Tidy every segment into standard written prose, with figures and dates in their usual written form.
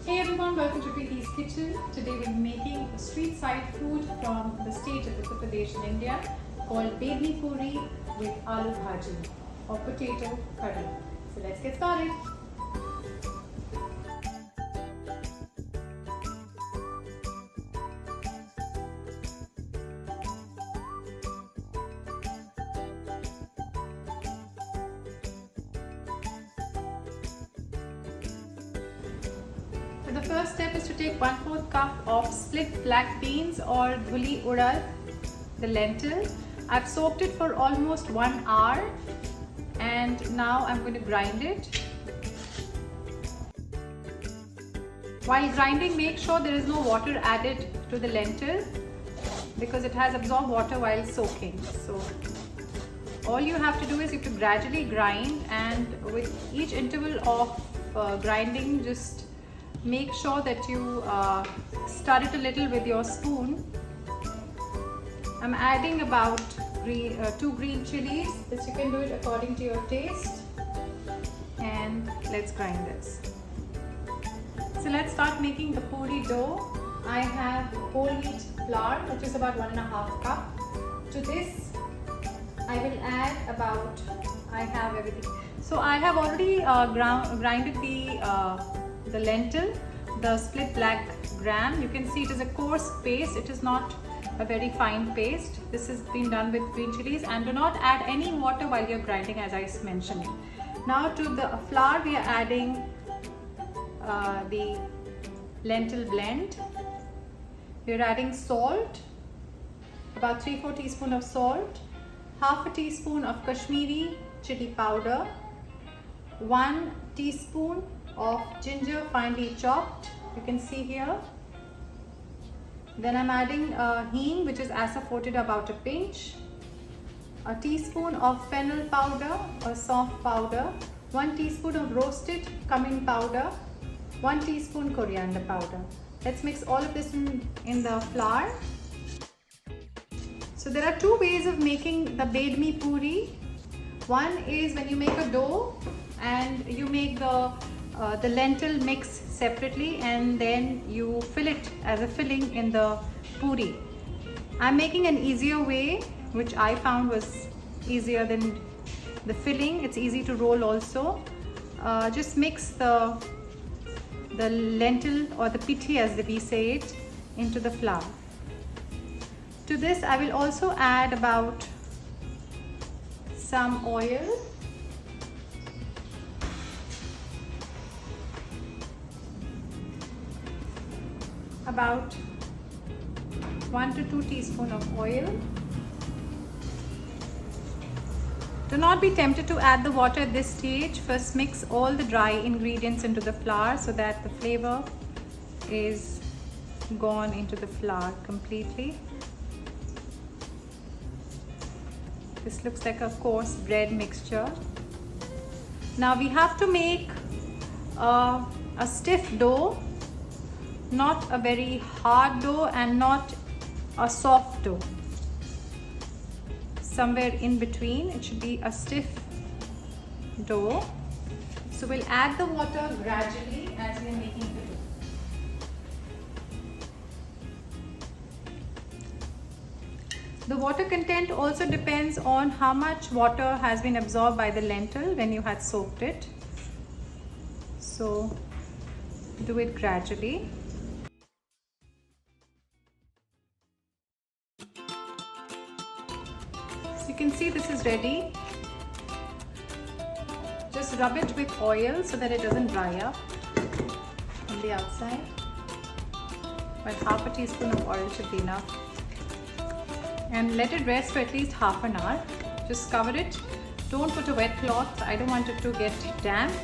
Hey everyone, welcome to Preeti's Kitchen. Today we're making a street side food from the state of Uttar Pradesh in India called Bedmi Puri with aloo bhaji or potato curry. So let's get started. The first step is to take 1/4 cup of split black beans or dhuli urad, the lentil. I've soaked it for almost 1 hour and now I'm going to grind it. While grinding, make sure there is no water added to the lentil because it has absorbed water while soaking. So all you have to do is you have to gradually grind, and with each interval of grinding, just make sure that you stir it a little with your spoon. I'm adding about 2 green chilies. This you can do it according to your taste. And let's grind this. So let's start making the puri dough. I have whole wheat flour, which is about 1.5 cup. To this, I will add about, I have everything. So I have already grinded the lentil, the split black gram. You can see it is a coarse paste. It is not a very fine paste. This has been done with green chilies, and do not add any water while you're grinding, as I mentioned. Now to the flour, we are adding the lentil blend. We're adding salt, about 3/4 teaspoon of salt, half a teaspoon of Kashmiri chili powder, 1 teaspoon of ginger finely chopped, you can see here. Then I'm adding hing, which is asafoetida, about a pinch, a teaspoon of fennel powder or soft powder, 1 teaspoon of roasted cumin powder, 1 teaspoon coriander powder. Let's mix all of this in the flour. So there are 2 ways of making the bedmi puri. One is when you make a dough and you make the lentil mix separately, and then you fill it as a filling in the puri. I'm making an easier way, which I found was easier than the filling. It's easy to roll also. Just mix the lentil, or the pithi as we say it, into the flour. To this I will also add about some oil, about 1 to 2 teaspoons of oil. Do not be tempted to add the water at this stage. First mix all the dry ingredients into the flour so that the flavor is gone into the flour completely. This looks like a coarse bread mixture. Now we have to make a stiff dough, not a very hard dough and not a soft dough. Somewhere in between, it should be a stiff dough. So we'll add the water gradually as we are making the dough. The water content also depends on how much water has been absorbed by the lentil when you had soaked it. So do it gradually. So you can see this is ready. Just rub it with oil so that it doesn't dry up on the outside. But half a teaspoon of oil should be enough. And let it rest for at least half an hour. Just cover it. Don't put a wet cloth. I don't want it to get damp.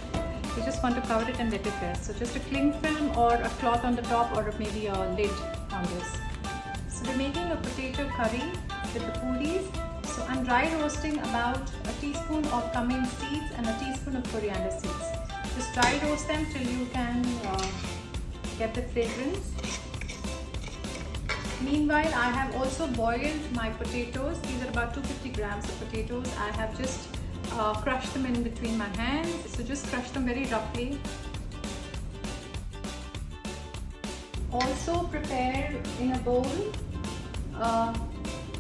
You just want to cover it and let it rest. So just a cling film or a cloth on the top, or maybe a lid on this. So we're making a potato curry with the puris. So I'm dry roasting about a teaspoon of cumin seeds and a teaspoon of coriander seeds. Just dry roast them till you can get the fragrance. Meanwhile, I have also boiled my potatoes. These are about 250 grams of potatoes. I have just crushed them in between my hands. So just crush them very roughly. Also prepare in a bowl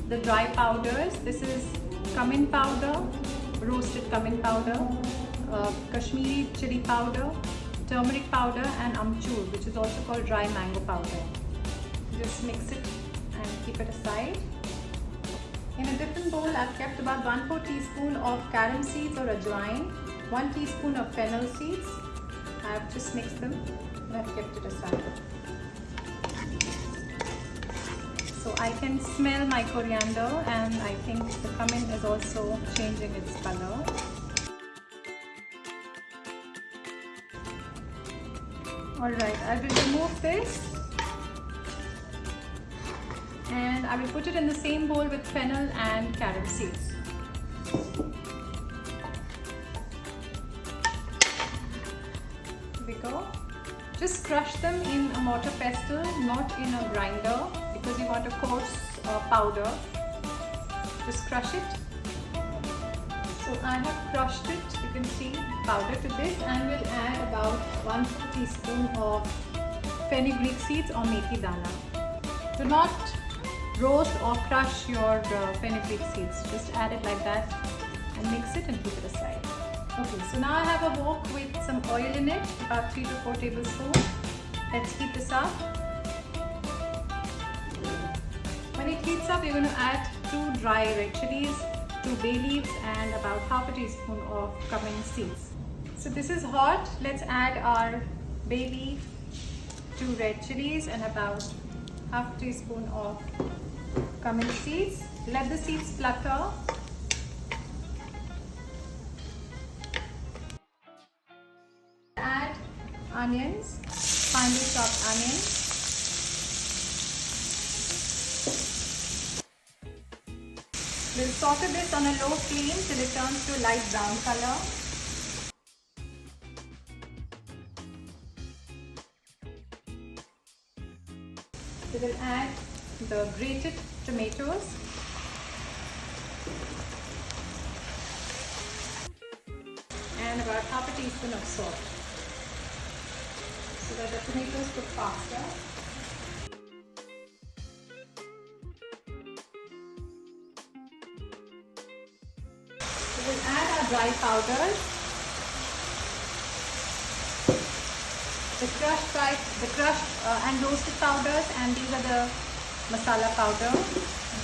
the dry powders. This is cumin powder, roasted cumin powder, Kashmiri chili powder, turmeric powder and amchur, which is also called dry mango powder. Just mix it and keep it aside. In a different bowl, I've kept about 1/4 teaspoon of carom seeds or ajwain, 1 teaspoon of fennel seeds. I've just mixed them and I've kept it aside. So I can smell my coriander, and I think the cumin is also changing its color. Alright, I will remove this and I will put it in the same bowl with fennel and carom seeds. Here we go. Just crush them in a mortar pestle, not in a grinder, because you want a coarse powder. Just crush it. So I have crushed it, you can see powder to this, and we'll add about 1 teaspoon of fenugreek seeds or methi dana. Do not roast or crush your fenugreek seeds, just add it like that and mix it and keep it aside. Okay, so now I have a wok with some oil in it, about 3 to 4 tablespoons. Let's heat this up. When it heats up, you're going to add 2 dry red chilies, 2 bay leaves and about ½ teaspoon of cumin seeds. So this is hot. Let's add our bay leaf, 2 red chilies and about ½ teaspoon of cumin seeds. Let the seeds flutter. Add onions, finely chopped onions. We'll saute this on a low flame till it turns to a light brown color. We will add the grated tomatoes. And about ½ teaspoon of salt, so that the tomatoes cook faster. We will add our dry powders. The crushed and roasted powders, and these are the masala powder,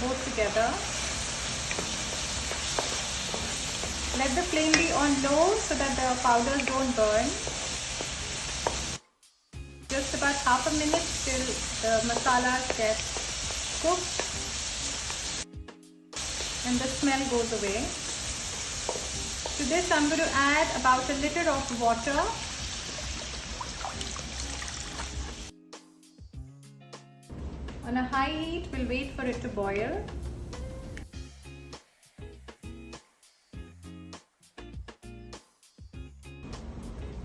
both together. Let the flame be on low so that the powders don't burn. Just about ½ a minute till the masalas get cooked and the smell goes away. To this I'm going to add about a liter of water. On a high heat, we'll wait for it to boil.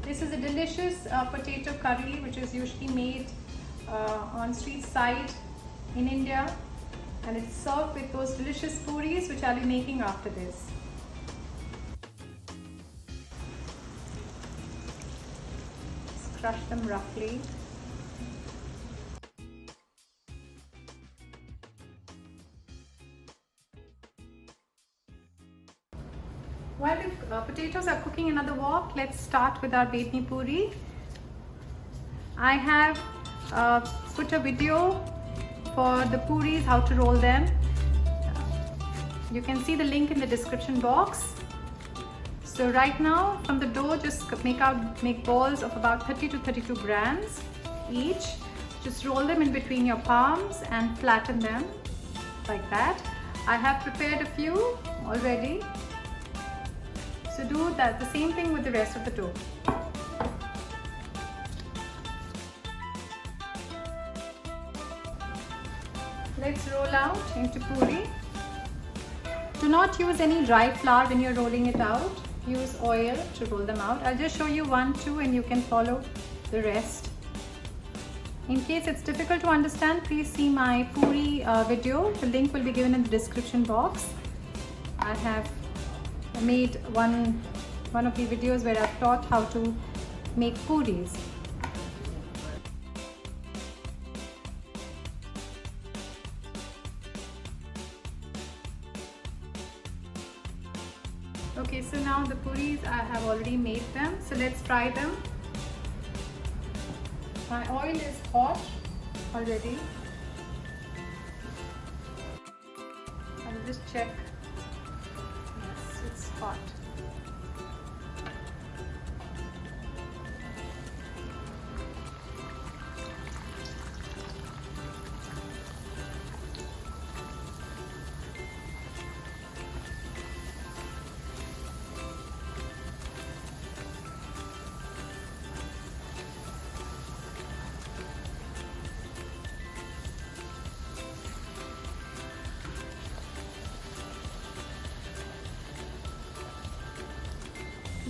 This is a delicious potato curry which is usually made on street side in India, and it's served with those delicious puris which I'll be making after this. Just crush them roughly. While the potatoes are cooking in the wok, let's start with our betni puri. I have put a video for the puris, how to roll them. You can see the link in the description box. So right now, from the dough, just make balls of about 30 to 32 grams each. Just roll them in between your palms and flatten them like that. I have prepared a few already. So do that, the same thing with the rest of the dough. Let's roll out into puri. Do not use any dry flour when you're rolling it out. Use oil to roll them out. I'll just show you 1, 2 and you can follow the rest. In case it's difficult to understand, please see my puri video. The link will be given in the description box. I have made one of the videos where I've taught how to make puris. Okay, so now the puris, I have already made them. So let's fry them. My oil is hot already. I'll just check. Yes, it's hot.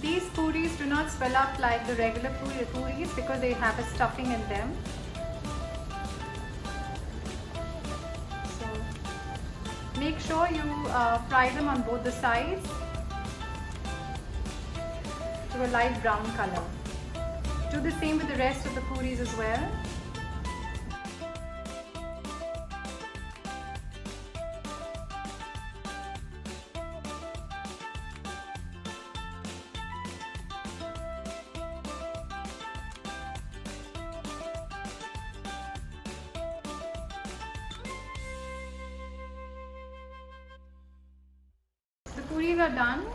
These puris do not swell up like the regular puris because they have a stuffing in them. So make sure you fry them on both the sides to a light brown color. Do the same with the rest of the puris as well. Puris are done.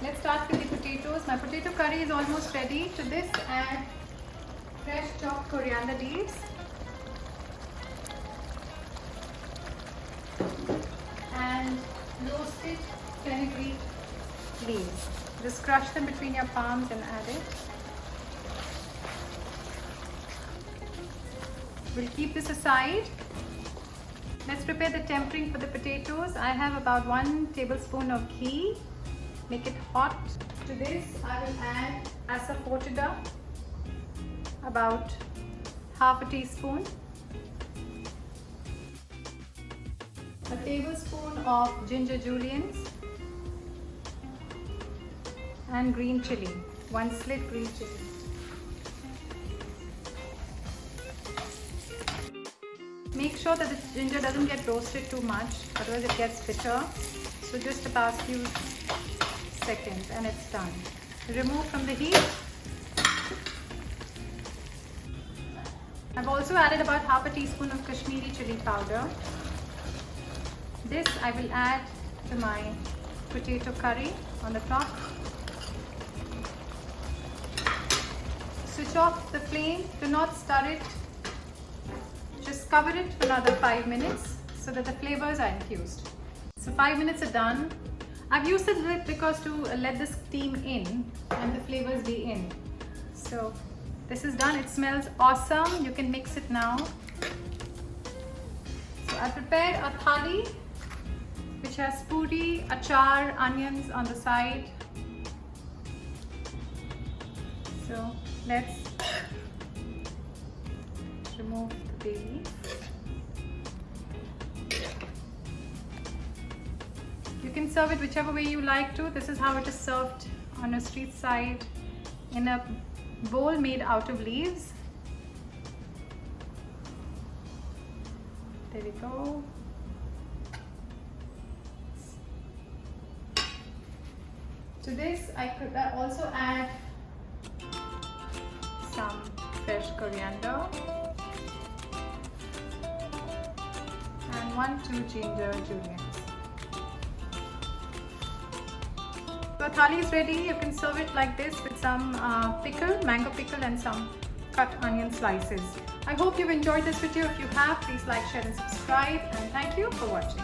Let's start with the potatoes. My potato curry is almost ready. To this, add fresh chopped coriander leaves and roasted fenugreek leaves. Just crush them between your palms and add it. We'll keep this aside. Let's prepare the tempering for the potatoes. I have about 1 tablespoon of ghee. Make it hot. To this, I will add asafoetida, about half a teaspoon. A tablespoon of ginger julienne and green chili, 1 slit green chili. Make sure that the ginger doesn't get roasted too much, otherwise it gets bitter. So just about a few seconds and it's done. Remove from the heat. I've also added about half a teaspoon of Kashmiri chili powder. This I will add to my potato curry on the top. Switch off the flame. Do not stir it. Just cover it for another 5 minutes so that the flavors are infused. So 5 minutes are done. I've used the lid because to let the steam in and the flavors be in. So this is done. It smells awesome. You can mix it now. So I prepared a thali which has puri, achar, onions on the side. So let's remove the bay leaf. You can serve it whichever way you like to. This is how it is served on a street side in a bowl made out of leaves. There we go. To this I could also add some fresh coriander and 1-2 ginger julienne. So thali is ready. You can serve it like this with some pickle, mango pickle and some cut onion slices. I hope you've enjoyed this video. If you have, please like, share and subscribe, and thank you for watching.